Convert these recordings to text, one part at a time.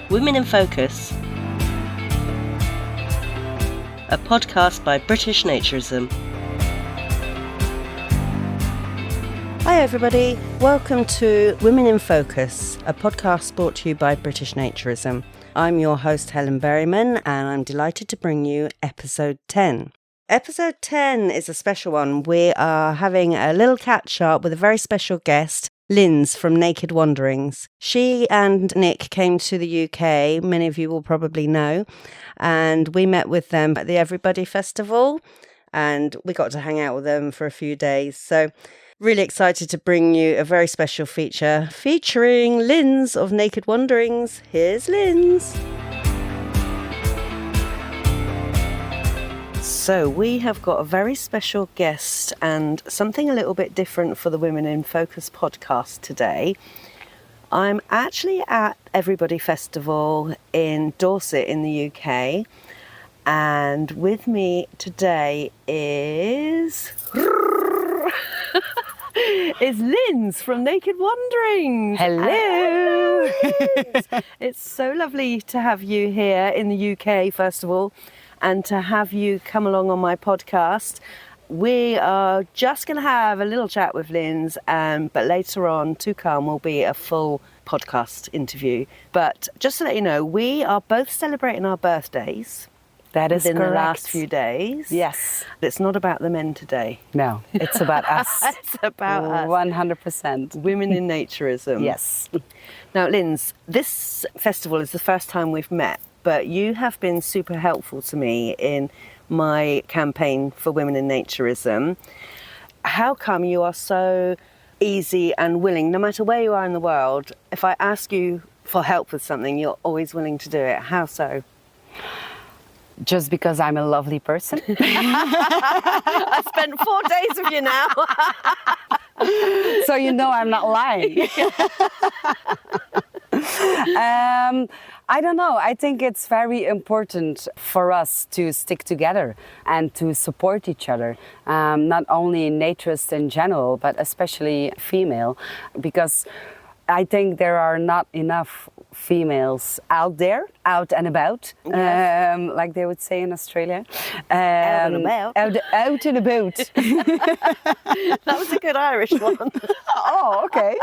Women in Focus, a podcast by British Naturism. Hi everybody, welcome to Women in Focus, a podcast brought to you by British Naturism. I'm your host Helen and I'm delighted to bring you episode 10. Episode 10 is a special one. We are having a little catch up with a very special guest, Linz from Naked Wanderings. She and Nick came to the UK, many of you will probably know, and we met with them at the Everybody Festival and we got to hang out with them for a few days. So really excited to bring you a very special feature featuring Linz of Naked Wanderings. Here's Linz. So we have got a very special guest and something a little bit different for the Women in Focus podcast today. I'm actually at Everybody Festival in Dorset in the UK, and with me today is Linz from Naked Wanderings. Hello! It's so lovely to have you here in the UK, first of all, and to have you come along on my podcast. We are just going to have a little chat with Linz, but later on to come will be a full podcast interview. But just to let you know, we are both celebrating our birthdays. That is within correct. the last few days. Yes. It's not about the men today. No, it's about us. It's about us. 100%. Women in Naturism. Yes. Now, Linz, this festival is the first time we've met, but you have been super helpful to me in my campaign for Women in Naturism. How come you are so easy and willing, no matter where you are in the world, if I ask you for help with something, you're always willing to do it? How so? Just because I'm a lovely person. I spent 4 days with you now. So you know I'm not lying. I don't know. I think it's very important for us to stick together and to support each other. Not only naturists in general, but especially female, because I think there are not enough females out there, out and about, yes. Like they would say in Australia. Out and about. Out and about. That was a good Irish one. Oh, okay.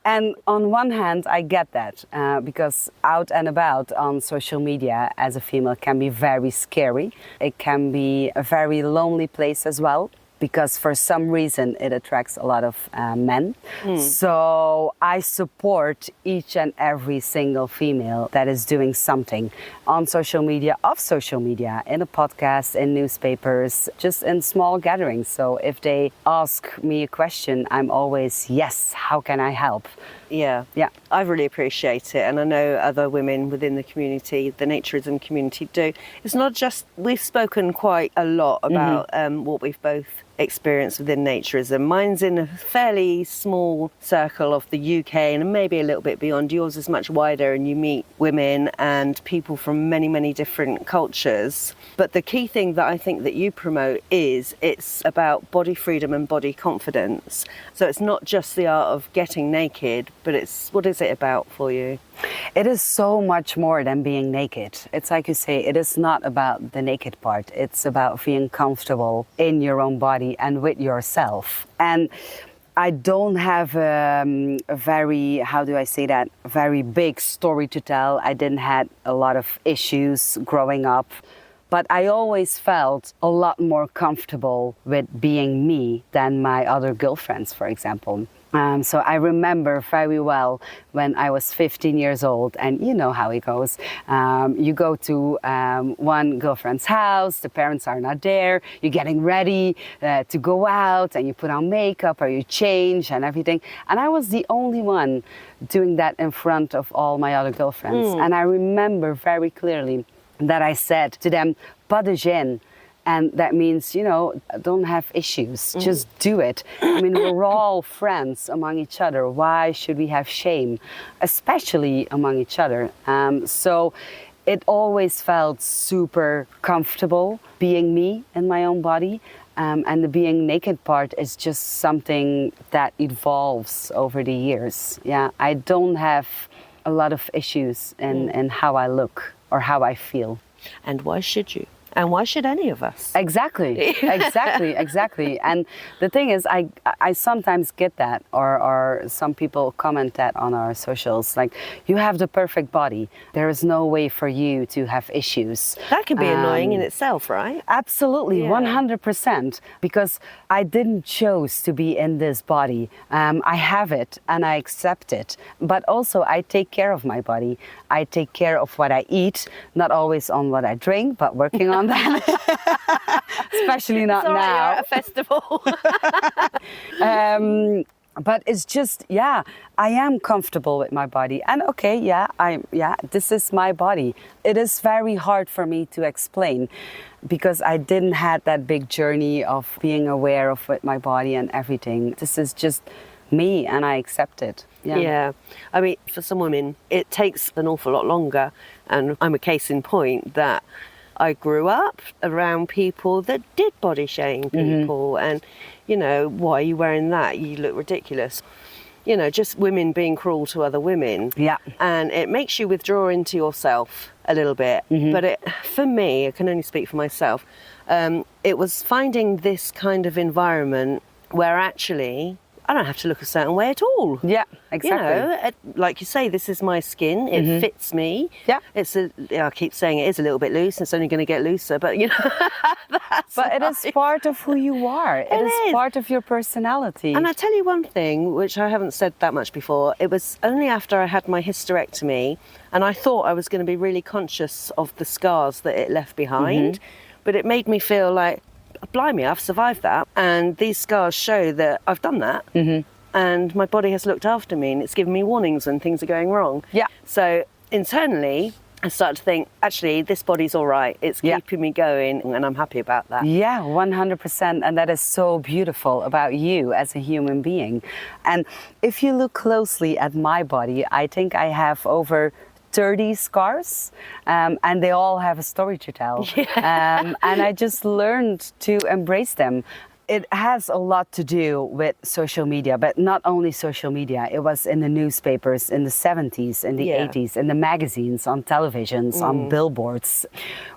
And on one hand, I get that, because out and about on social media as a female can be very scary. It can be a very lonely place as well, because for some reason it attracts a lot of men. So I support each and every single female that is doing something on social media, off social media, in a podcast, in newspapers, just in small gatherings. So if they ask me a question, I'm always, yes, how can I help? Yeah, I really appreciate it, and I know other women within the community, the naturism community, do. It's not just, we've spoken quite a lot about what we've both experienced within naturism. Mine's in a fairly small circle of the UK and maybe a little bit beyond. Yours is much wider, and you meet women and people from many, many different cultures. But the key thing that I think that you promote is it's about body freedom and body confidence. So it's not just the art of getting naked, but it's, what is it about for you? It is so much more than being naked. It's like you say, it is not about the naked part. It's about feeling comfortable in your own body and with yourself. And I don't have a very, how do I say that, very big story to tell. I didn't have a lot of issues growing up. But I always felt a lot more comfortable with being me than my other girlfriends, for example. So I remember very well when I was 15 years old, and you know how it goes. You go to one girlfriend's house, the parents are not there, you're getting ready to go out, and you put on makeup or you change and everything. And I was the only one doing that in front of all my other girlfriends. And I remember very clearly that I said to them, pas de gêne. And that means, you know, don't have issues, just do it. I mean, we're all friends among each other. Why should we have shame, especially among each other? So it always felt super comfortable being me in my own body. And the being naked part is just something that evolves over the years. Yeah, I don't have a lot of issues in how I look or how I feel. And why should you? And why should any of us? Exactly. And the thing is, I sometimes get that, or some people comment that on our socials, like, you have the perfect body. There is no way for you to have issues. That can be annoying in itself, right? Absolutely, 100%. Because I didn't choose to be in this body. I have it and I accept it. But also I take care of my body. I take care of what I eat, not always on what I drink, but working on that. Especially not Sorry, now. you're at a festival. But it's just, I am comfortable with my body. And okay, this is my body. It is very hard for me to explain because I didn't have that big journey of being aware of with my body and everything. This is just me and I accept it. Yeah. I mean, for some women, it takes an awful lot longer. And I'm a case in point that I grew up around people that did body shame people and, you know, why are you wearing that? You look ridiculous. You know, just women being cruel to other women. Yeah. And it makes you withdraw into yourself a little bit. But for me, I can only speak for myself, it was finding this kind of environment where actually I don't have to look a certain way at all. Yeah, exactly. You know, like you say, this is my skin. It fits me. Yeah. I keep saying it is a little bit loose. It's only going to get looser, but you know. But it is part of who you are. It is part of your personality. And I tell you one thing, which I haven't said that much before. It was only after I had my hysterectomy, and I thought I was going to be really conscious of the scars that it left behind. But it made me feel like, blimey, I've survived that. And these scars show that I've done that. And my body has looked after me and it's given me warnings when things are going wrong. Yeah. So internally, I started to think, actually, this body's all right. It's keeping me going and I'm happy about that. Yeah, 100%. And that is so beautiful about you as a human being. And if you look closely at my body, I think I have over 30 scars, and they all have a story to tell. And I just learned to embrace them. It has a lot to do with social media, but not only social media. It was in the newspapers in the 70s, in the 80s, in the magazines, on televisions, on billboards.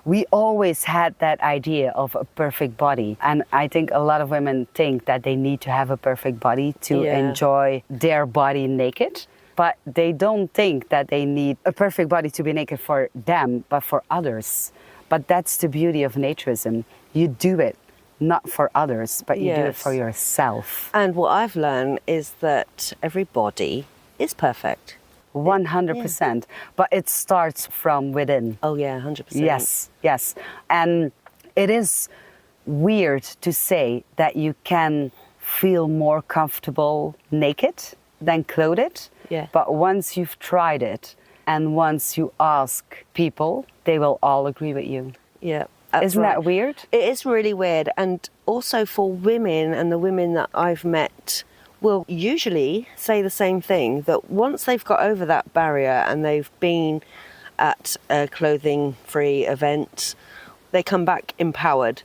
We always had that idea of a perfect body. And I think a lot of women think that they need to have a perfect body to enjoy their body naked. But they don't think that they need a perfect body to be naked for them, but for others. But that's the beauty of naturism. You do it not for others, but you do it for yourself. And what I've learned is that every body is perfect. 100%. But it starts from within. Oh, yeah, 100%. Yes. And it is weird to say that you can feel more comfortable naked than clothed. Yeah. But once you've tried it and once you ask people, they will all agree with you. Yeah. Isn't that weird? It is really weird. And also for women, and the women that I've met will usually say the same thing, that once they've got over that barrier and they've been at a clothing-free event, they come back empowered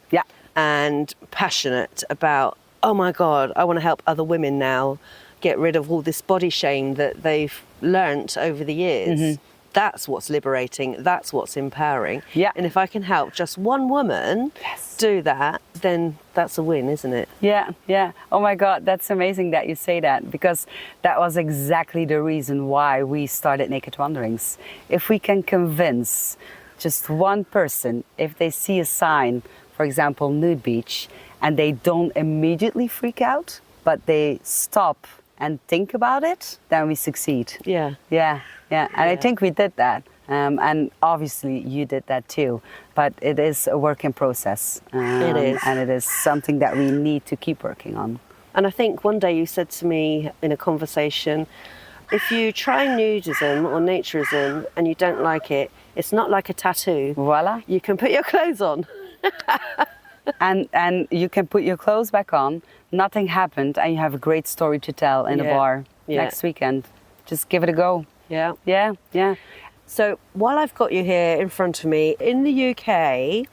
and passionate about, oh my God, I want to help other women now get rid of all this body shame that they've learnt over the years. That's what's liberating. That's what's empowering. Yeah. And if I can help just one woman do that, then that's a win, isn't it? Yeah. Oh my God, that's amazing that you say that, because that was exactly the reason why we started Naked Wanderings. If we can convince just one person, if they see a sign, for example, nude beach, and they don't immediately freak out, but they stop and think about it, then we succeed. Yeah. And I think we did that. And obviously you did that too. But it is a work in process. It is. And it is something that we need to keep working on. And I think one day you said to me in a conversation, if you try nudism or naturism and you don't like it, it's not like a tattoo. Voila. You can put your clothes on. and you can put your clothes back on. Nothing happened, and you have a great story to tell in a bar next weekend. Just give it a go. Yeah. So while I've got you here in front of me, in the UK,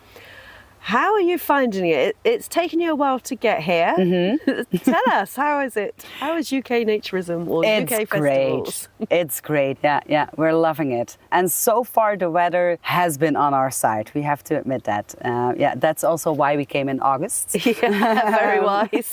How are you finding it? It's taken you a while to get here. Tell us, how is it? How is UK Naturism or UK festivals? It's great. Yeah, we're loving it. And so far the weather has been on our side. We have to admit that. That's also why we came in August. Yeah, very wise.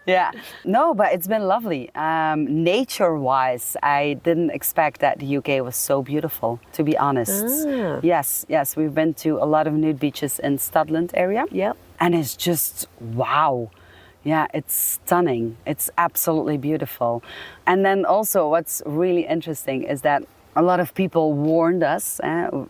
Yeah, no, but it's been lovely. Nature-wise, I didn't expect that the UK was so beautiful, to be honest. Yes, we've been to a lot of nude beaches in Studland area. Yep. And it's just, wow. Yeah, it's stunning. It's absolutely beautiful. And then also what's really interesting is that a lot of people warned us,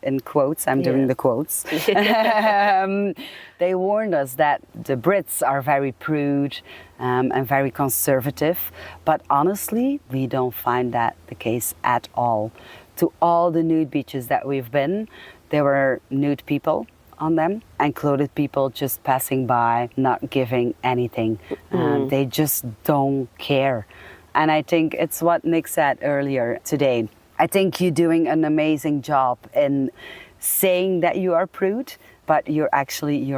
in quotes, I'm doing the quotes. They warned us that the Brits are very prude and very conservative. But honestly, we don't find that the case at all. To all the nude beaches that we've been, there were nude people on them and clothed people just passing by, not giving anything. They just don't care. And I think it's what Nick said earlier today. I think you're doing an amazing job in saying that you are prude, but you're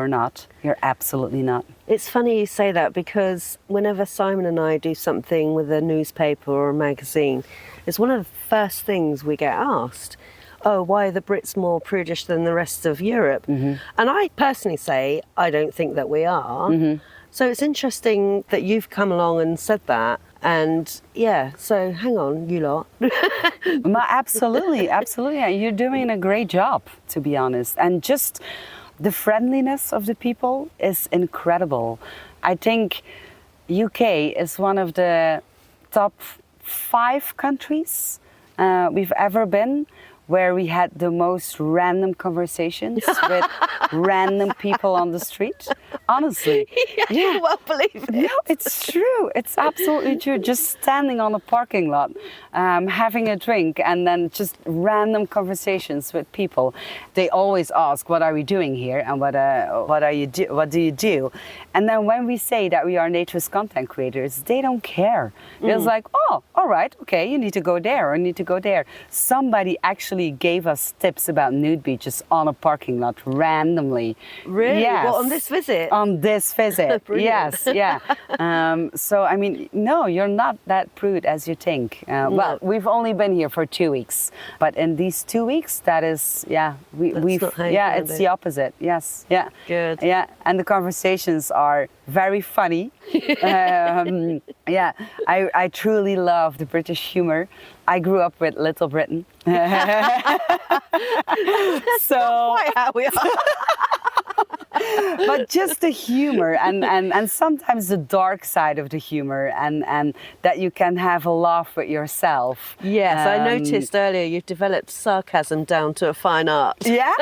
not. You're absolutely not. It's funny you say that because whenever Simon and I do something with a newspaper or a magazine, it's one of the first things we get asked. Oh, why are the Brits more prudish than the rest of Europe? And I personally say, I don't think that we are. So it's interesting that you've come along and said that. And yeah, so hang on, you lot. Absolutely. You're doing a great job, to be honest. And just the friendliness of the people is incredible. I think UK is one of the top 5 countries we've ever been where we had the most random conversations with random people on the street. Honestly. Yeah, you won't believe it. No, it's true. It's absolutely true. Just standing on a parking lot, having a drink, and then just random conversations with people. They always ask, what are we doing here? And what do you do? And then when we say that we are naturist content creators, they don't care. It's like, oh, all right, okay, you need to go there or you need to go there. Somebody actually gave us tips about nude beaches on a parking lot randomly. Really? Yes. Well, on this visit? On this visit, Brilliant. yes, yeah. So, I mean, no, you're not that prude as you think. Well, we've only been here for 2 weeks, but in these 2 weeks, that is, it's the opposite. Yes, yeah. Good. Yeah, and the conversations are very funny. I truly love the British humor. I grew up with Little Britain. So quite how we are. But just the humor and sometimes the dark side of the humor and that you can have a laugh with yourself. Yes, I noticed earlier you've developed sarcasm down to a fine art. Yeah?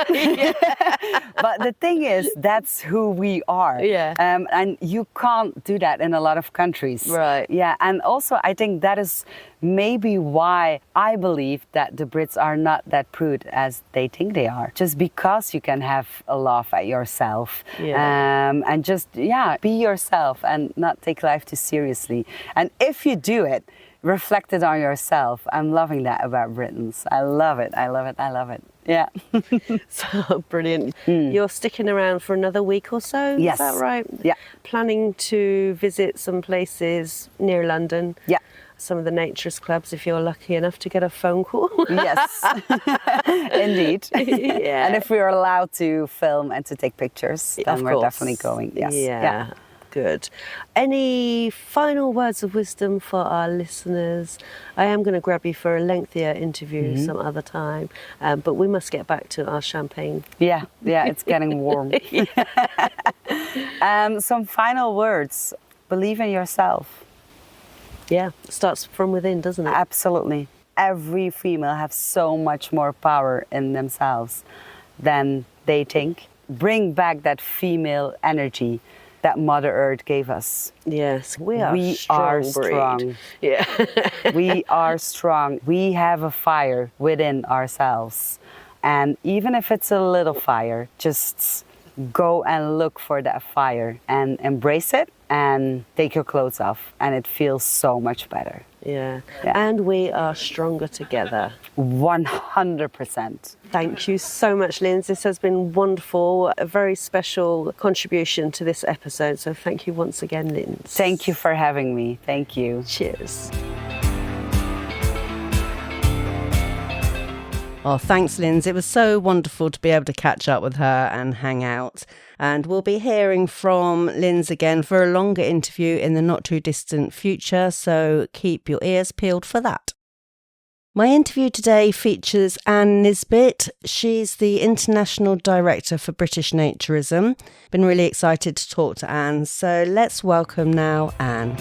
But the thing is, that's who we are. Yeah. And you can't do that in a lot of countries. Right. Yeah, and also I think that is maybe why I believe that the Brits are not that prude as they think they are. Just because you can have a laugh at yourself. Yeah. And just, be yourself and not take life too seriously. And if you do it, reflect it on yourself. I'm loving that about Britons. I love it. Yeah. So brilliant. You're sticking around for another week or so? Yes. Is that right? Yeah. Planning to visit some places near London? Yeah. Some of the naturist clubs if you're lucky enough to get a phone call. Yes, indeed. Yeah. And if we're allowed to film and to take pictures, then we're definitely going. Yes. Yeah. Good. Any final words of wisdom for our listeners? I am going to grab you for a lengthier interview some other time, but we must get back to our champagne. Yeah, it's getting warm. Some final words. Believe in yourself. Yeah, it starts from within, doesn't it? Absolutely. Every female has so much more power in themselves than they think. Bring back that female energy that Mother Earth gave us. Yes, we are strong. Yeah. We are strong. We have a fire within ourselves. And even if it's a little fire, just go and look for that fire and embrace it and take your clothes off, and it feels so much better. Yeah. Yeah. And we are stronger together. 100%. Thank you so much, Linz. This has been wonderful, a very special contribution to this episode. So thank you once again, Linz. Thank you for having me. Thank you. Cheers. Oh, thanks, Linz. It was so wonderful to be able to catch up with her and hang out. And we'll be hearing from Linz again for a longer interview in the not too distant future, so keep your ears peeled for that. My interview today features Anne Nisbet. She's the International Director for British Naturism. Been really excited to talk to Anne, so let's welcome now Anne.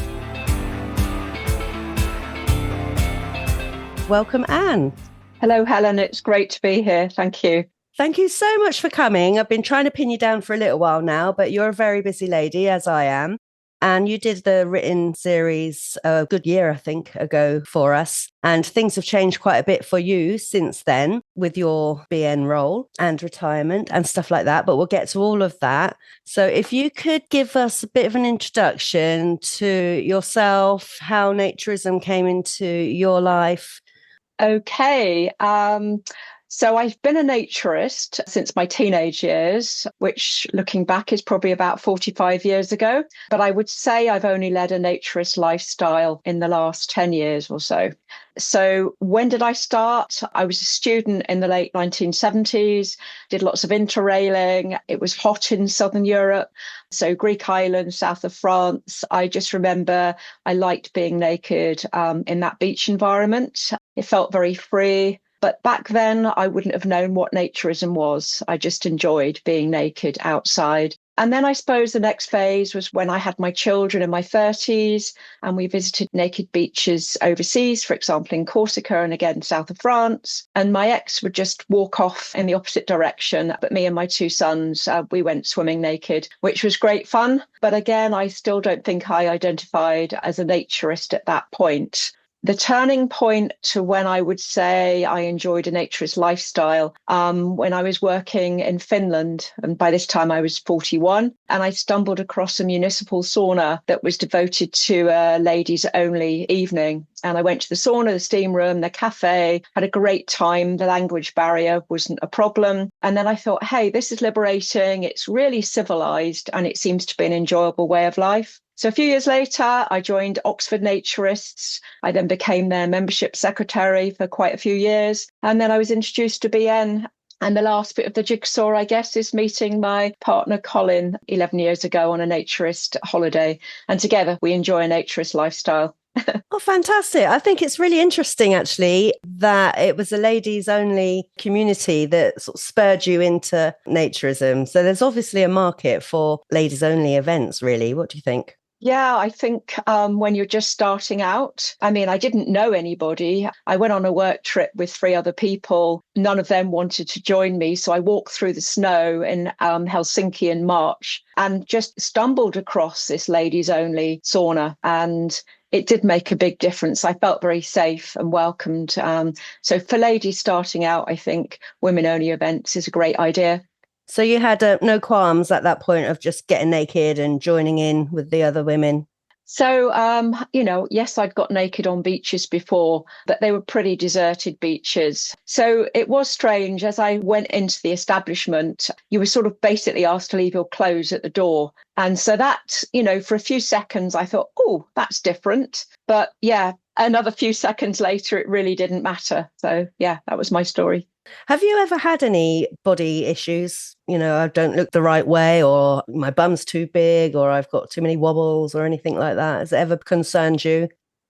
Welcome, Anne. Hello, Helen. It's great to be here. Thank you. Thank you so much for coming. I've been trying to pin you down for a little while now, but you're a very busy lady, as I am. And you did the written series a good year, I think, ago for us. And things have changed quite a bit for you since then with your BN role and retirement and stuff like that. But we'll get to all of that. So if you could give us a bit of an introduction to yourself, how naturism came into your life. Okay. So I've been a naturist since my teenage years, which looking back is probably about 45 years ago. But I would say I've only led a naturist lifestyle in the last 10 years or so. So when did I start? I was a student in the late 1970s, did lots of interrailing. It was hot in Southern Europe. So Greek islands, south of France. I just remember I liked being naked in that beach environment. It felt very free. But back then, I wouldn't have known what naturism was. I just enjoyed being naked outside. And then I suppose the next phase was when I had my children in my 30s and we visited naked beaches overseas, for example, in Corsica and again, south of France. And my ex would just walk off in the opposite direction. But me and my two sons, we went swimming naked, which was great fun. But again, I still don't think I identified as a naturist at that point. The turning point to when I would say I enjoyed a naturist lifestyle, when I was working in Finland, and by this time I was 41, and I stumbled across a municipal sauna that was devoted to a ladies only evening. And I went to the sauna, the steam room, the cafe, had a great time. The language barrier wasn't a problem. And then I thought, hey, this is liberating. It's really civilized and it seems to be an enjoyable way of life. So a few years later, I joined Oxford Naturists. I then became their membership secretary for quite a few years. And then I was introduced to BN. And the last bit of the jigsaw, I guess, is meeting my partner, Colin, 11 years ago on a naturist holiday. And together we enjoy a naturist lifestyle. Oh, fantastic. I think it's really interesting, actually, that it was a ladies only community that sort of spurred you into naturism. So there's obviously a market for ladies only events, really. What do you think? Yeah, I think when you're just starting out, I mean, I didn't know anybody. I went on a work trip with 3 other people. None of them wanted to join me. So I walked through the snow in Helsinki in March and just stumbled across this ladies only sauna. And it did make a big difference. I felt very safe and welcomed. So for ladies starting out, I think women only events is a great idea. So you had no qualms at that point of just getting naked and joining in with the other women? So, yes, I'd got naked on beaches before, but they were pretty deserted beaches. So it was strange. As I went into the establishment, you were sort of basically asked to leave your clothes at the door. And so that, for a few seconds, I thought, oh, that's different. But yeah, another few seconds later, it really didn't matter. So yeah, that was my story. Have you ever had any body issues? I don't look the right way, or my bum's too big, or I've got too many wobbles or anything like that. Has it ever concerned you?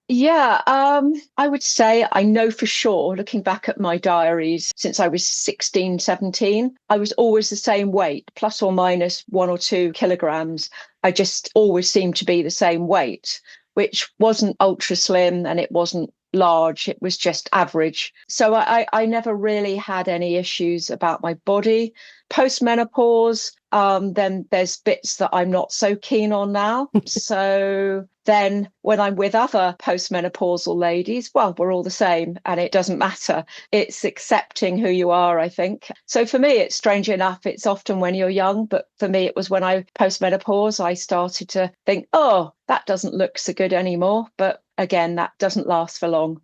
Yeah, I would say I know for sure, looking back at my diaries since I was 16, 17, I was always the same weight, plus or minus 1 or 2 kilograms. I just always seemed to be the same weight, which wasn't ultra slim and it wasn't large, it was just average. So I never really had any issues about my body. Post-menopause, then there's bits that I'm not so keen on now. So then when I'm with other postmenopausal ladies, well, we're all the same and it doesn't matter. It's accepting who you are, I think. So for me, it's strange enough, it's often when you're young, but for me, it was when I post-menopause, I started to think, oh, that doesn't look so good anymore. But again, that doesn't last for long.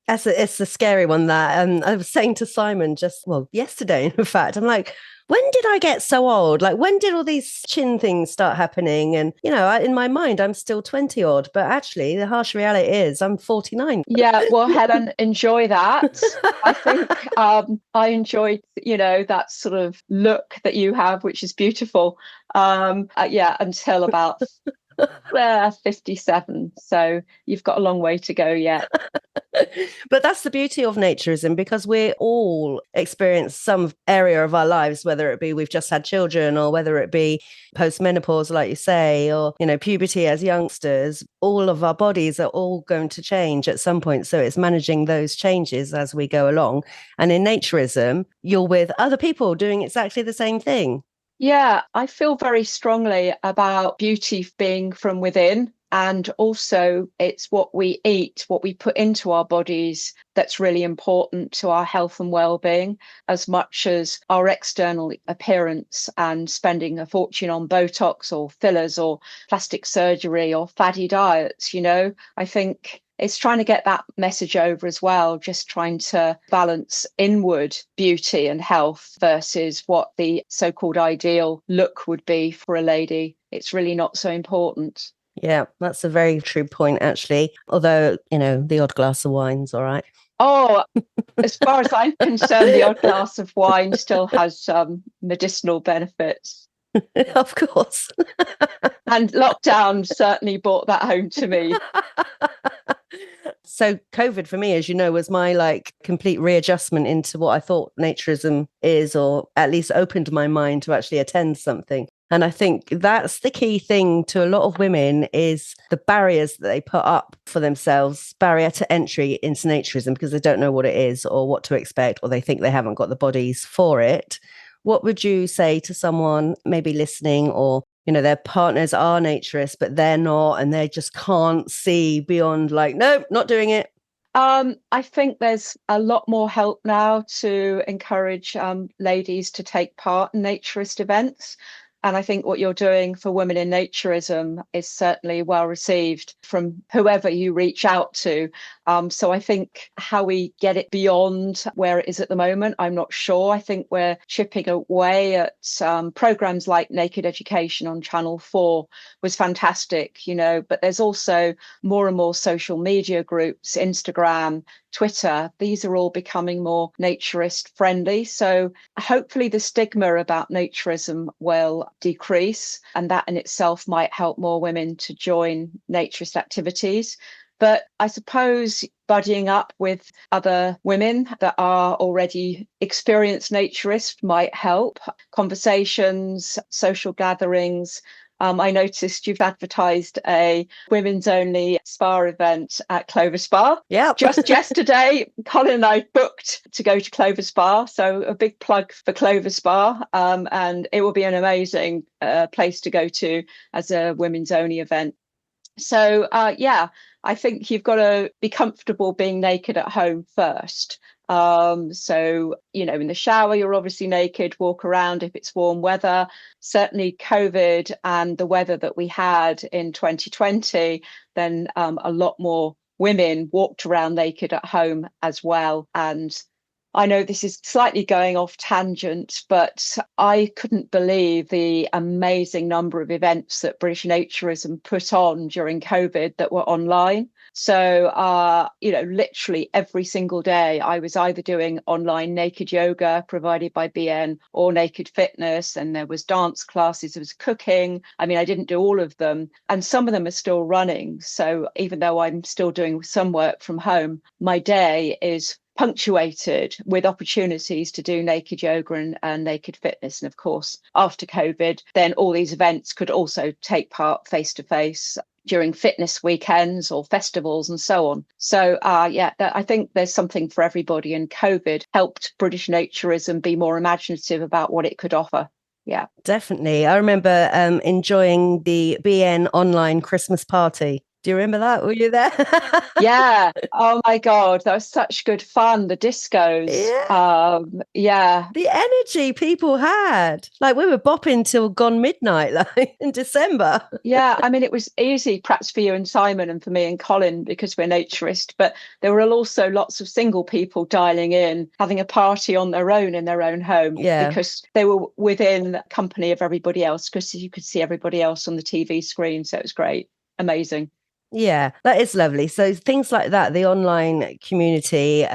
It's a scary one, that. I was saying to Simon yesterday, in fact, I'm like, when did I get so old? Like, when did all these chin things start happening? And, in my mind, I'm still 20 odd, but actually the harsh reality is I'm 49. Yeah, well, Helen, enjoy that. I think I enjoyed, that sort of look that you have, which is beautiful. Until about 57. So you've got a long way to go yet. But that's the beauty of naturism, because we all experience some area of our lives, whether it be we've just had children or whether it be post-menopause, like you say, or, puberty as youngsters. All of our bodies are all going to change at some point. So it's managing those changes as we go along. And in naturism, you're with other people doing exactly the same thing. Yeah, I feel very strongly about beauty being from within. And also it's what we eat, what we put into our bodies that's really important to our health and well-being, as much as our external appearance and spending a fortune on Botox or fillers or plastic surgery or fatty diets. I think it's trying to get that message over as well, just trying to balance inward beauty and health versus what the so-called ideal look would be for a lady. It's really not so important. Yeah, that's a very true point, actually. Although, the odd glass of wine's all right. Oh, as far as I'm concerned, the odd glass of wine still has medicinal benefits. Of course. And lockdown certainly brought that home to me. So COVID for me, as you know, was my complete readjustment into what I thought naturism is, or at least opened my mind to actually attend something. And I think that's the key thing to a lot of women, is the barriers that they put up for themselves, barrier to entry into naturism, because they don't know what it is or what to expect, or they think they haven't got the bodies for it. What would you say to someone maybe listening, or, their partners are naturists, but they're not, and they just can't see beyond no, not doing it? I think there's a lot more help now to encourage ladies to take part in naturist events. And I think what you're doing for Women in Naturism is certainly well received from whoever you reach out to. So I think how we get it beyond where it is at the moment, I'm not sure. I think we're chipping away at programs like Naked Education on Channel 4 was fantastic, but there's also more and more social media groups, Instagram, Twitter. These are all becoming more naturist friendly. So hopefully the stigma about naturism will decrease, and that in itself might help more women to join naturist activities. But I suppose buddying up with other women that are already experienced naturists might help. Conversations, social gatherings. I noticed you've advertised a women's only spa event at Clover Spa. Yeah. Just yesterday, Colin and I booked to go to Clover Spa. So a big plug for Clover Spa. And it will be an amazing place to go to as a women's only event. So, I think you've got to be comfortable being naked at home first. So, in the shower, you're obviously naked, walk around if it's warm weather. Certainly COVID and the weather that we had in 2020, then a lot more women walked around naked at home as well. And I know this is slightly going off tangent, but I couldn't believe the amazing number of events that British Naturism put on during COVID that were online. So, literally every single day I was either doing online naked yoga provided by BN or naked fitness, and there was dance classes, there was cooking. I mean, I didn't do all of them, and some of them are still running. So even though I'm still doing some work from home, my day is punctuated with opportunities to do naked yoga and naked fitness. And of course, after COVID, then all these events could also take part face to face. during fitness weekends or festivals and so on. So I think there's something for everybody, and COVID helped British Naturism be more imaginative about what it could offer. Yeah, definitely. I remember enjoying the BN online Christmas party. Do you remember that? Were you there? yeah. Oh my God, that was such good fun. The discos. Yeah. The energy people had. Like, we were bopping till gone midnight, like in December. Yeah, I mean, it was easy, perhaps for you and Simon, and for me and Colin, because we're naturist, but there were also lots of single people dialing in, having a party on their own in their own home, because they were within company of everybody else, because you could see everybody else on the TV screen. So it was great. Amazing. Yeah, that is lovely. So things like that, the online community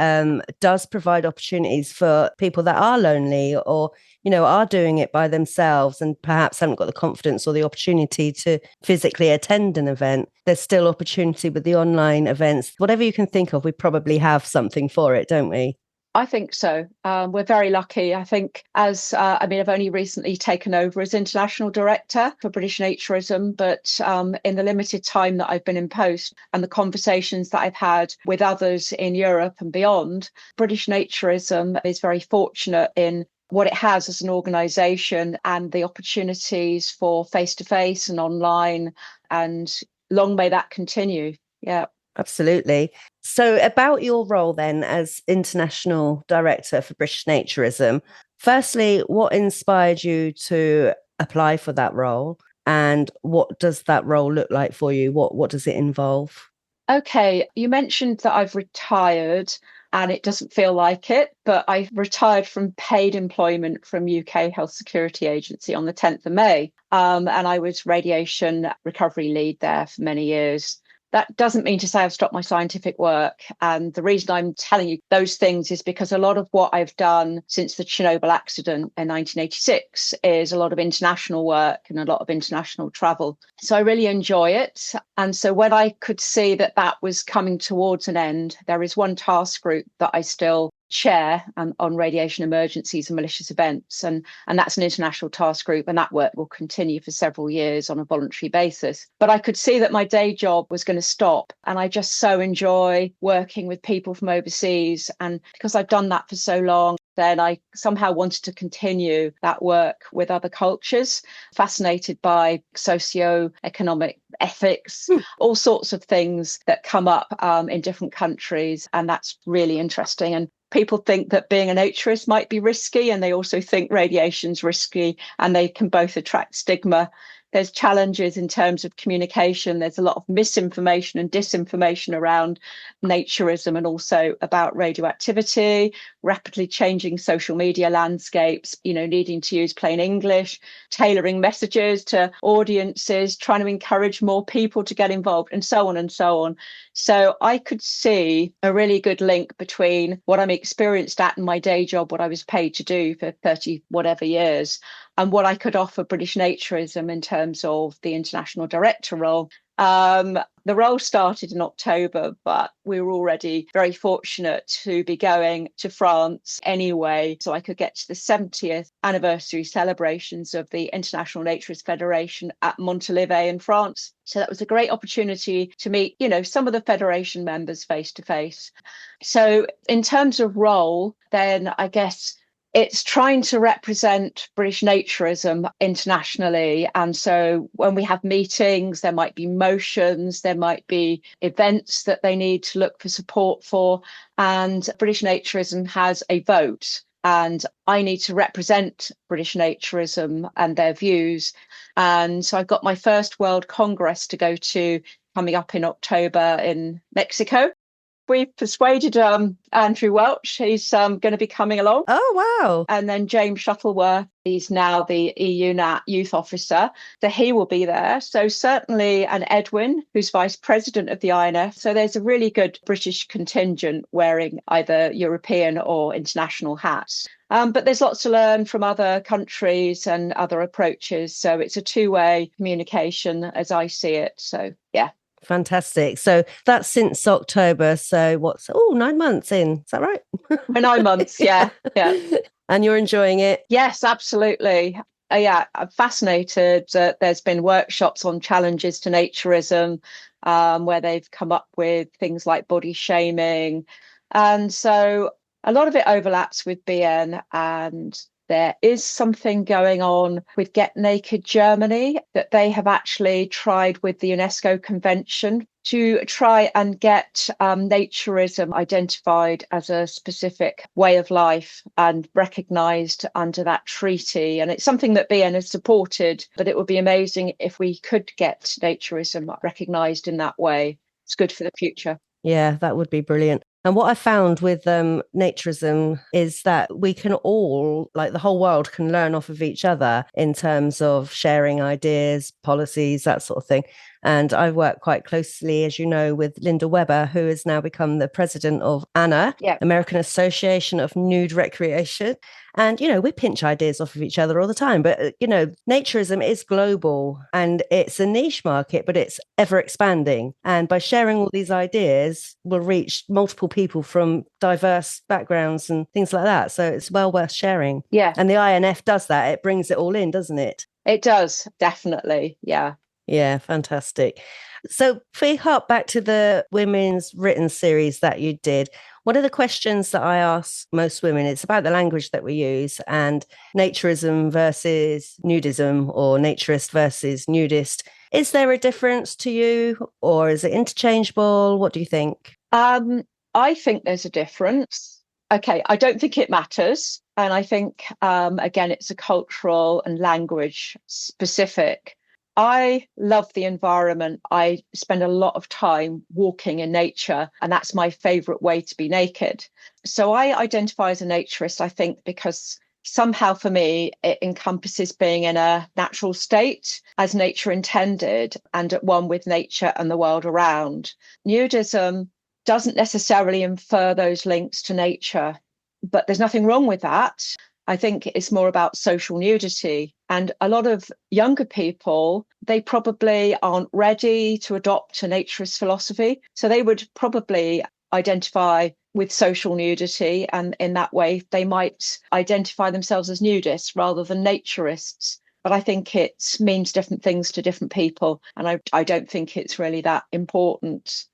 does provide opportunities for people that are lonely or, are doing it by themselves and perhaps haven't got the confidence or the opportunity to physically attend an event. There's still opportunity with the online events. Whatever you can think of, we probably have something for it, don't we? I think so. We're very lucky. I think I've only recently taken over as International Director for British Naturism, but in the limited time that I've been in post and the conversations that I've had with others in Europe and beyond, British Naturism is very fortunate in what it has as an organisation and the opportunities for face-to-face and online, and long may that continue. Yeah. Absolutely. So about your role then as International Director for British Naturism, firstly, what inspired you to apply for that role? And what does that role look like for you? What does it involve? Okay, you mentioned that I've retired, and it doesn't feel like it, but I retired from paid employment from UK Health Security Agency on the 10th of May. And I was radiation recovery lead there for many years. That doesn't mean to say I've stopped my scientific work. And the reason I'm telling you those things is because a lot of what I've done since the Chernobyl accident in 1986 is a lot of international work and a lot of international travel. So I really enjoy it. And so when I could see that that was coming towards an end, there is one task group that I still chair on radiation emergencies and malicious events, and that's an international task group, and that work will continue for several years on a voluntary basis. But I could see that my day job was going to stop, and I just so enjoy working with people from overseas, and because I've done that for so long, then I somehow wanted to continue that work with other cultures, fascinated by socio-economic ethics, all sorts of things that come up in different countries, and that's really interesting. And people think that being a naturist might be risky, and they also think radiation's risky, and they can both attract stigma. There's challenges in terms of communication. There's a lot of misinformation and disinformation around naturism and also about radioactivity, rapidly changing social media landscapes, needing to use plain English, tailoring messages to audiences, trying to encourage more people to get involved, and so on and so on. So I could see a really good link between what I'm experienced at in my day job, what I was paid to do for 30 whatever years, and what I could offer British Naturism in terms of the international director role. The role started in October, but we were already very fortunate to be going to France anyway, so I could get to the 70th anniversary celebrations of the International Naturist Federation at Montalivet in France. So that was a great opportunity to meet, some of the Federation members face to face. So in terms of role, then I guess it's trying to represent British naturism internationally. And so when we have meetings, there might be motions, there might be events that they need to look for support for. And British naturism has a vote. And I need to represent British naturism and their views. And so I've got my first World Congress to go to coming up in October in Mexico. We've persuaded Andrew Welch. He's going to be coming along. Oh, wow. And then James Shuttleworth, he's now the EUNAT youth officer. So he will be there. So certainly, and Edwin, who's vice president of the INF. So there's a really good British contingent wearing either European or international hats. But there's lots to learn from other countries and other approaches. So it's a two-way communication as I see it. So, yeah. Fantastic. So that's since October. So 9 months in. Is that right? 9 months. Yeah. Yeah. And you're enjoying it? Yes, absolutely. yeah, I'm fascinated that there's been workshops on challenges to naturism, where they've come up with things like body shaming. And so a lot of it overlaps with BN, and there is something going on with Get Naked Germany that they have actually tried with the UNESCO Convention to try and get naturism identified as a specific way of life and recognised under that treaty. And it's something that BN has supported, but it would be amazing if we could get naturism recognised in that way. It's good for the future. Yeah, that would be brilliant. And what I found with naturism is that we can all, like the whole world, can learn off of each other in terms of sharing ideas, policies, that sort of thing. And I work quite closely, as you know, with Linda Weber, who has now become the president of ANNA, American Association of Nude Recreation. And, you know, we pinch ideas off of each other all the time. But, you know, naturism is global and it's a niche market, but it's ever expanding. And by sharing all these ideas, we'll reach multiple people from diverse backgrounds and things like that. So it's well worth sharing. Yeah. And the INF does that. It brings it all in, doesn't it? It does, definitely. Yeah. Yeah, fantastic. So if we hark back to the women's written series that you did, one of the questions that I ask most women, it's about the language that we use and naturism versus nudism or naturist versus nudist. Is there a difference to you or is it interchangeable? What do you think? I think there's a difference. Okay, I don't think it matters. And I think, again, it's a cultural and language specific. I love the environment. I spend a lot of time walking in nature, and that's my favourite way to be naked. So I identify as a naturist, I think, because somehow for me, it encompasses being in a natural state as nature intended and at one with nature and the world around. Nudism doesn't necessarily infer those links to nature, but there's nothing wrong with that. I think it's more about social nudity. And a lot of younger people, they probably aren't ready to adopt a naturist philosophy. So they would probably identify with social nudity. And in that way, they might identify themselves as nudists rather than naturists. But I think it means different things to different people. And I don't think it's really that important.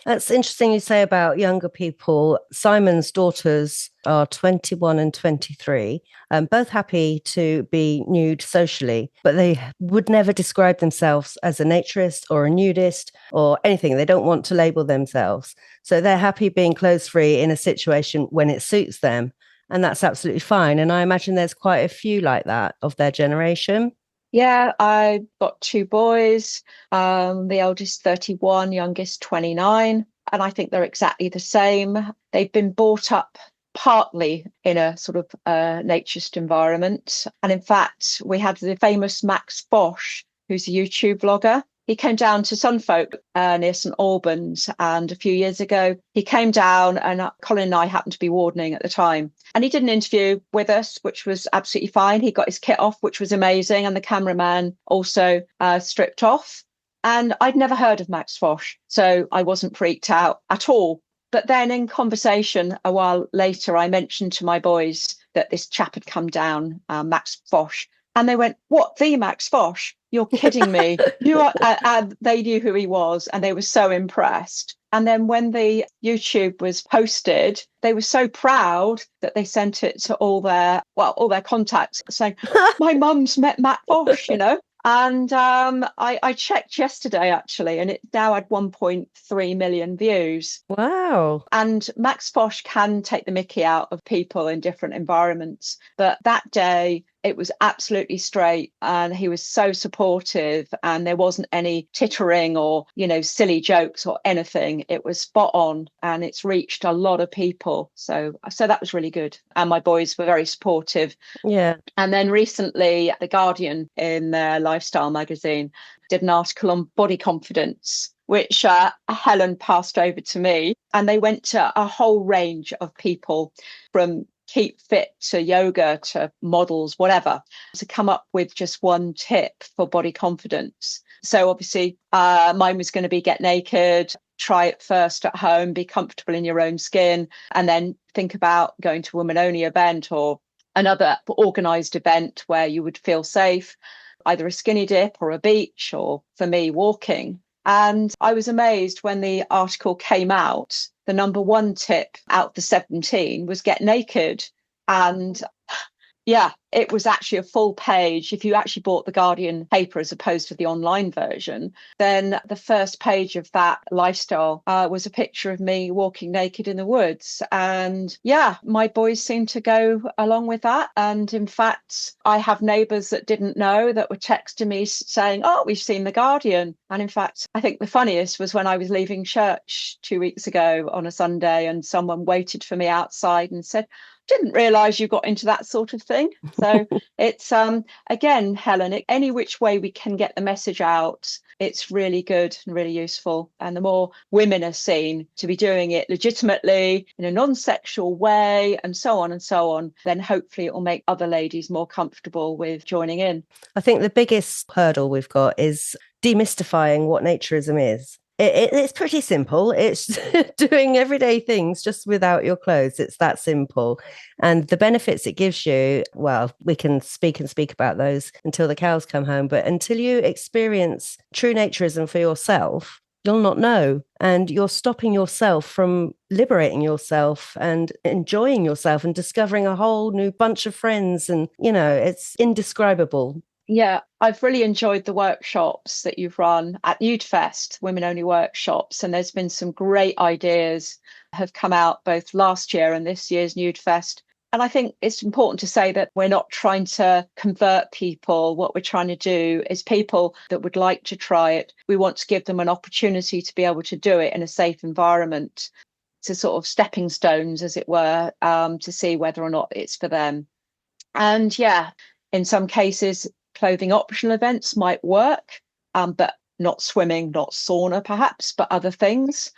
That's interesting you say about younger people. Simon's daughters are 21 and 23, both happy to be nude socially, but they would never describe themselves as a naturist or a nudist or anything. They don't want to label themselves. So they're happy being clothes free in a situation when it suits them. And that's absolutely fine. And I imagine there's quite a few like that of their generation. Yeah, I've got two boys, the eldest 31, youngest 29, and I think they're exactly the same. They've been brought up partly in a sort of naturist environment. And in fact, we had the famous Max Fosh, who's a YouTube vlogger. He came down to Sunfolk near St Albans, and a few years ago, he came down and Colin and I happened to be wardening at the time. And he did an interview with us, which was absolutely fine. He got his kit off, which was amazing. And the cameraman also stripped off. And I'd never heard of Max Fosh, so I wasn't freaked out at all. But then in conversation a while later, I mentioned to my boys that this chap had come down, Max Fosh. And they went, "What, the Max Fosh? You're kidding me." You are, and they knew who he was and they were so impressed. And then when the YouTube was posted, they were so proud that they sent it to all their contacts saying, "My mum's met Matt Fosh," you know. And I checked yesterday, actually, and it now had 1.3 million views. Wow. And Max Fosh can take the mickey out of people in different environments. But that day, it was absolutely straight and he was so supportive and there wasn't any tittering or, you know, silly jokes or anything. It was spot on and it's reached a lot of people. So that was really good. And my boys were very supportive. Yeah. And then recently, The Guardian in their lifestyle magazine did an article on body confidence, which Helen passed over to me. And they went to a whole range of people from keep fit to yoga to models, whatever, to come up with just one tip for body confidence. So obviously mine was going to be get naked, try it first at home, be comfortable in your own skin, and then think about going to a women only event or another organised event where you would feel safe, either a skinny dip or a beach, or for me, walking. And I was amazed when the article came out. The number one tip out of the 17 was get naked. And yeah, it was actually a full page. If you actually bought the Guardian paper as opposed to the online version, then the first page of that lifestyle was a picture of me walking naked in the woods. And yeah, my boys seemed to go along with that. And in fact, I have neighbours that didn't know that were texting me saying, oh, we've seen the Guardian. And in fact, I think the funniest was when I was leaving church 2 weeks ago on a Sunday and someone waited for me outside and said, didn't realise you got into that sort of thing. So it's, again, Helen, any which way we can get the message out, it's really good and really useful. And the more women are seen to be doing it legitimately in a non-sexual way and so on, then hopefully it will make other ladies more comfortable with joining in. I think the biggest hurdle we've got is demystifying what naturism is. It's pretty simple. It's doing everyday things just without your clothes. It's that simple. And the benefits it gives you, well, we can speak about those until the cows come home. But until you experience true naturism for yourself, you'll not know. And you're stopping yourself from liberating yourself and enjoying yourself and discovering a whole new bunch of friends. And, it's indescribable. Yeah, I've really enjoyed the workshops that you've run at Nudefest, women-only workshops, and there's been some great ideas have come out both last year and this year's Nudefest. And I think it's important to say that we're not trying to convert people. What we're trying to do is people that would like to try it, we want to give them an opportunity to be able to do it in a safe environment, to sort of stepping stones, as it were, to see whether or not it's for them. And yeah, in some cases, clothing optional events might work, but not swimming, not sauna perhaps, but other things.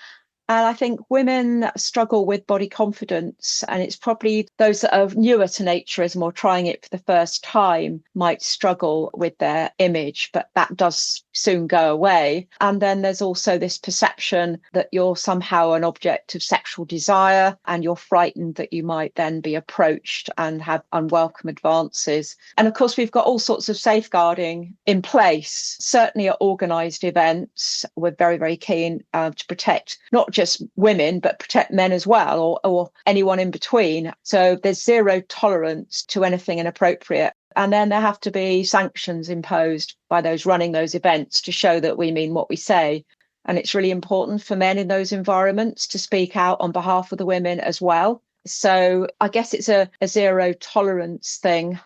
And I think women struggle with body confidence, and it's probably those that are newer to naturism or trying it for the first time might struggle with their image, but that does soon go away. And then there's also this perception that you're somehow an object of sexual desire, and you're frightened that you might then be approached and have unwelcome advances. And of course, we've got all sorts of safeguarding in place. Certainly at organised events, we're very, very keen to protect not just women, but protect men as well, or anyone in between. So there's zero tolerance to anything inappropriate. And then there have to be sanctions imposed by those running those events to show that we mean what we say. And it's really important for men in those environments to speak out on behalf of the women as well. So I guess it's a zero tolerance thing.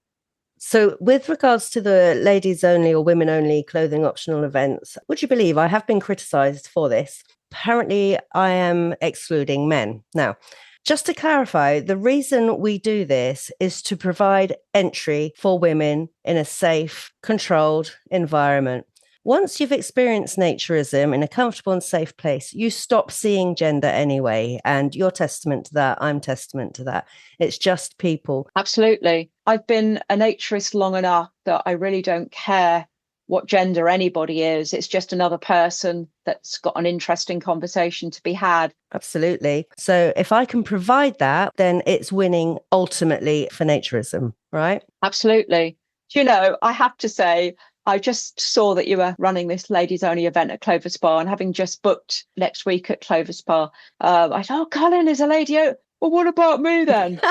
So with regards to the ladies only or women only clothing optional events, would you believe I have been criticised for this? Apparently, I am excluding men. Now, just to clarify, the reason we do this is to provide entry for women in a safe, controlled environment. Once you've experienced naturism in a comfortable and safe place, you stop seeing gender anyway. And you're testament to that. I'm testament to that. It's just people. Absolutely. I've been a naturist long enough that I really don't care what gender anybody is. It's just another person that's got an interesting conversation to be had. Absolutely. So if I can provide that, then it's winning ultimately for naturism, right? Absolutely. You know, I have to say, I just saw that you were running this ladies only event at Clover Spa, and having just booked next week at Clover Spa, I thought, oh, Colin is a lady. Well, what about me then?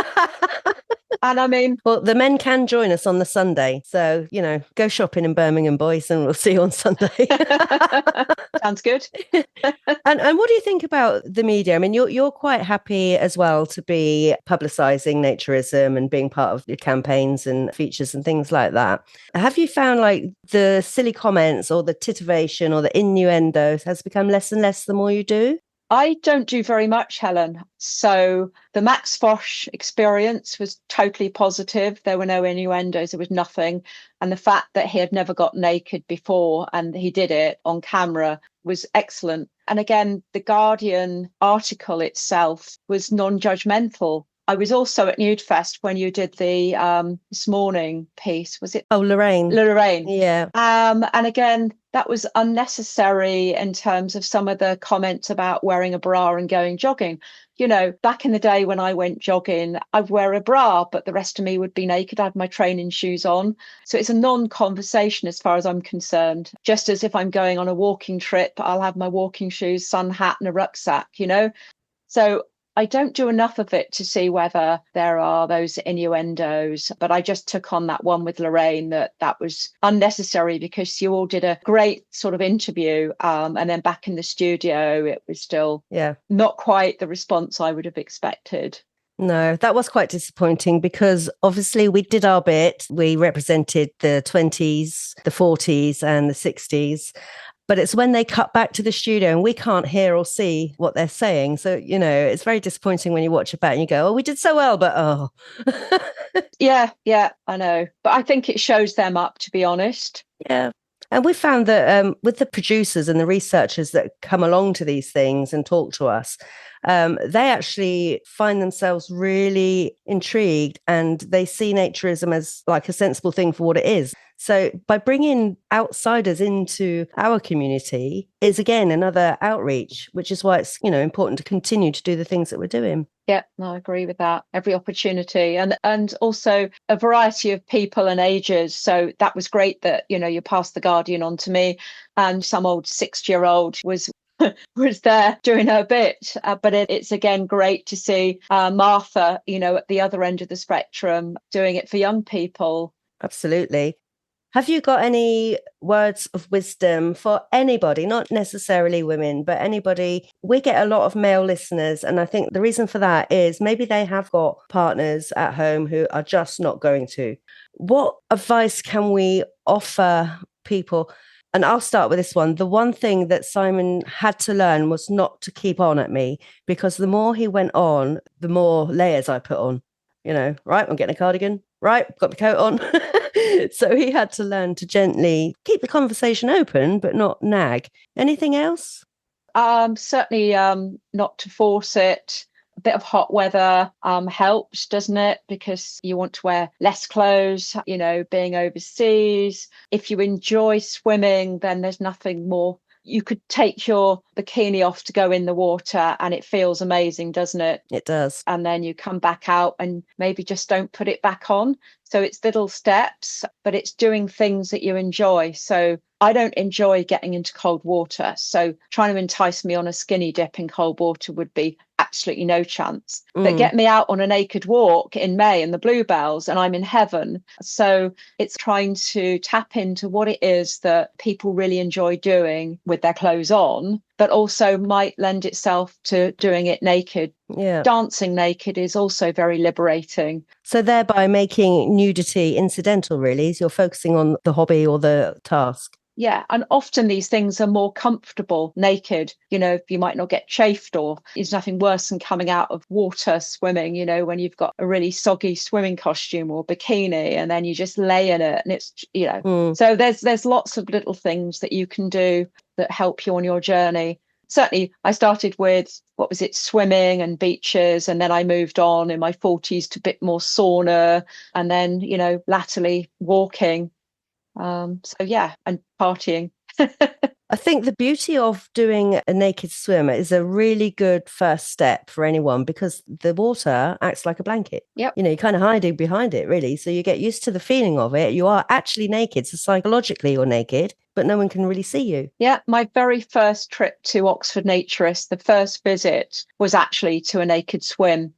And I mean, well, the men can join us on the Sunday. So, go shopping in Birmingham, boys, and we'll see you on Sunday. Sounds good. And what do you think about the media? I mean, you're quite happy as well to be publicising naturism and being part of your campaigns and features and things like that. Have you found like the silly comments or the titivation or the innuendos has become less and less the more you do? I don't do very much, Helen. So the Max Fosh experience was totally positive. There were no innuendos, there was nothing. And the fact that he had never got naked before and he did it on camera was excellent. And again, the Guardian article itself was non-judgmental. I was also at Nude Fest when you did the This Morning piece. Was it? Oh, Lorraine. Lorraine. Yeah. And again, that was unnecessary in terms of some of the comments about wearing a bra and going jogging. You know, back in the day when I went jogging, I'd wear a bra, but the rest of me would be naked. I had my training shoes on. So it's a non-conversation as far as I'm concerned. Just as if I'm going on a walking trip, I'll have my walking shoes, sun hat and a rucksack, you know. So I don't do enough of it to see whether there are those innuendos, but I just took on that one with Lorraine that was unnecessary because you all did a great sort of interview. And then back in the studio, it was still not quite the response I would have expected. No, that was quite disappointing because obviously we did our bit. We represented the 20s, the 40s and the 60s. But it's when they cut back to the studio and we can't hear or see what they're saying. So, you know, it's very disappointing when you watch it back and you go, oh, we did so well, but oh. Yeah, I know. But I think it shows them up, to be honest. Yeah. And we found that with the producers and the researchers that come along to these things and talk to us, they actually find themselves really intrigued and they see naturism as like a sensible thing for what it is. So by bringing outsiders into our community is, again, another outreach, which is why it's, you know, important to continue to do the things that we're doing. Yeah, no, I agree with that. Every opportunity and also a variety of people and ages. So that was great that, you know, you passed the Guardian on to me and some old 6-year-old was there doing her bit. But it's again great to see Martha, you know, at the other end of the spectrum doing it for young people. Absolutely. Have you got any words of wisdom for anybody, not necessarily women, but anybody? We get a lot of male listeners, and I think the reason for that is maybe they have got partners at home who are just not going to. What advice can we offer people? And I'll start with this one. The one thing that Simon had to learn was not to keep on at me, because the more he went on, the more layers I put on. You know, right, I'm getting a cardigan. Right, got the coat on. So he had to learn to gently keep the conversation open, but not nag. Anything else? Certainly not to force it. A bit of hot weather helps, doesn't it? Because you want to wear less clothes, you know, being overseas. If you enjoy swimming, then there's nothing more. You could take your bikini off to go in the water and it feels amazing, doesn't it? It does. And then you come back out and maybe just don't put it back on. So it's little steps, but it's doing things that you enjoy. So I don't enjoy getting into cold water. So trying to entice me on a skinny dip in cold water would be absolutely no chance. But get me out on a naked walk in May in the bluebells and I'm in heaven. So it's trying to tap into what it is that people really enjoy doing with their clothes on, but also might lend itself to doing it naked. Yeah. Dancing naked is also very liberating. So thereby making nudity incidental, really, is you're focusing on the hobby or the task. Yeah, and often these things are more comfortable naked. You know, you might not get chafed, or there's nothing worse than coming out of water swimming, you know, when you've got a really soggy swimming costume or bikini and then you just lay in it and it's, you know, so there's lots of little things that you can do that help you on your journey. Certainly, I started with, swimming and beaches, and then I moved on in my 40s to a bit more sauna, and then, you know, latterly walking. So yeah, and partying. I think the beauty of doing a naked swim is a really good first step for anyone, because the water acts like a blanket. Yep. You know, you're kind of hiding behind it, really. So you get used to the feeling of it. You are actually naked. So psychologically you're naked, but no one can really see you. Yeah. My very first trip to Oxford Naturist, the first visit was actually to a naked swim.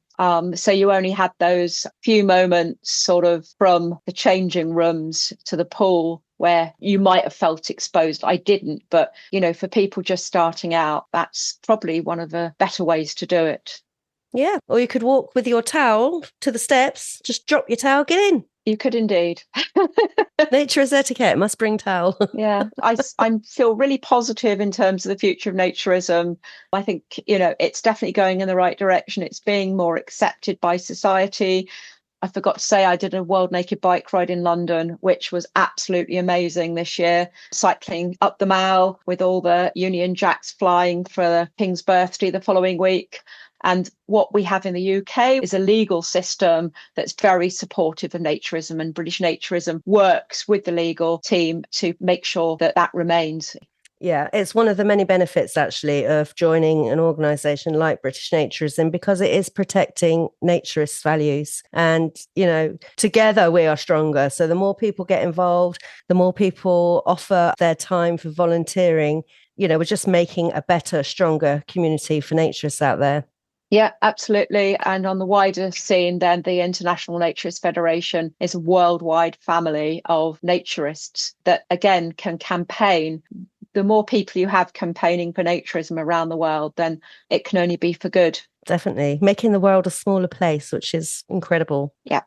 So you only had those few moments sort of from the changing rooms to the pool where you might have felt exposed. I didn't, but, you know, for people just starting out, that's probably one of the better ways to do it. Yeah. Or you could walk with your towel to the steps, just drop your towel, get in. You could indeed. Nature is etiquette, must bring towel. Yeah, I feel really positive in terms of the future of naturism. I think, you know, it's definitely going in the right direction. It's being more accepted by society. I forgot to say I did a World Naked Bike ride in London, which was absolutely amazing this year. Cycling up the Mall with all the Union Jacks flying for the King's birthday the following week. And what we have in the UK is a legal system that's very supportive of naturism, and British Naturism works with the legal team to make sure that that remains. Yeah, it's one of the many benefits actually of joining an organisation like British Naturism, because it is protecting naturist values. And, you know, together we are stronger. So the more people get involved, the more people offer their time for volunteering, you know, we're just making a better, stronger community for naturists out there. Yeah, absolutely. And on the wider scene, then the International Naturist Federation is a worldwide family of naturists that, again, can campaign. The more people you have campaigning for naturism around the world, then it can only be for good. Definitely. Making the world a smaller place, which is incredible. Yeah.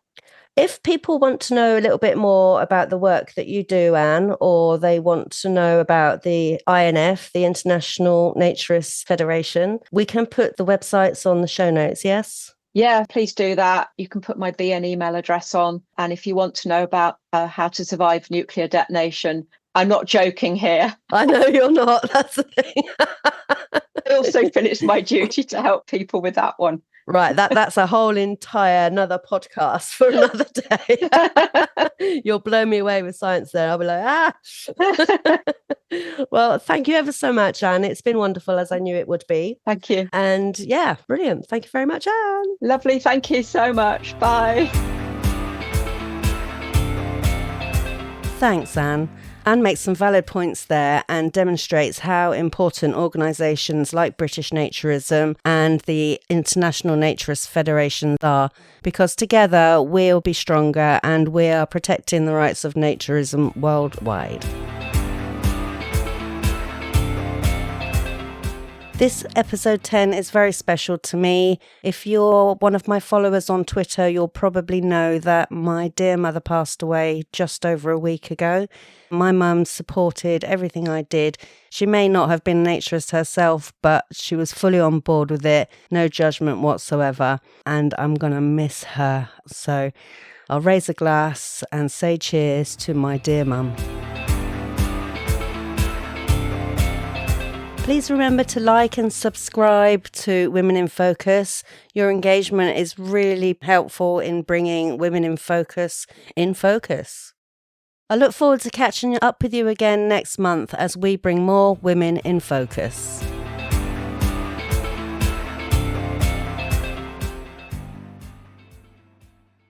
If people want to know a little bit more about the work that you do, Anne, or they want to know about the INF, the International Naturist Federation, we can put the websites on the show notes, yes? Yeah, please do that. You can put my BN email address on. And if you want to know about how to survive nuclear detonation, I'm not joking here. I know you're not. That's the thing. I also feel it's my duty to help people with that one. Right, that's a whole entire another podcast for another day. You'll blow me away with science there. I'll be like, Well, thank you ever so much, Anne. It's been wonderful, as I knew it would be. Thank you. And yeah, brilliant. Thank you very much, Anne. Lovely. Thank you so much. Bye. Thanks, Anne. Anne makes some valid points there and demonstrates how important organisations like British Naturism and the International Naturist Federation are, because together we'll be stronger and we are protecting the rights of naturism worldwide. This episode 10 is very special to me. If you're one of my followers on Twitter, you'll probably know that my dear mother passed away just over a week ago. My mum supported everything I did. She may not have been a naturist herself, but she was fully on board with it, no judgment whatsoever, and I'm going to miss her. So I'll raise a glass and say cheers to my dear mum. Please remember to like and subscribe to Women in Focus. Your engagement is really helpful in bringing Women in Focus in focus. I look forward to catching up with you again next month as we bring more Women in Focus.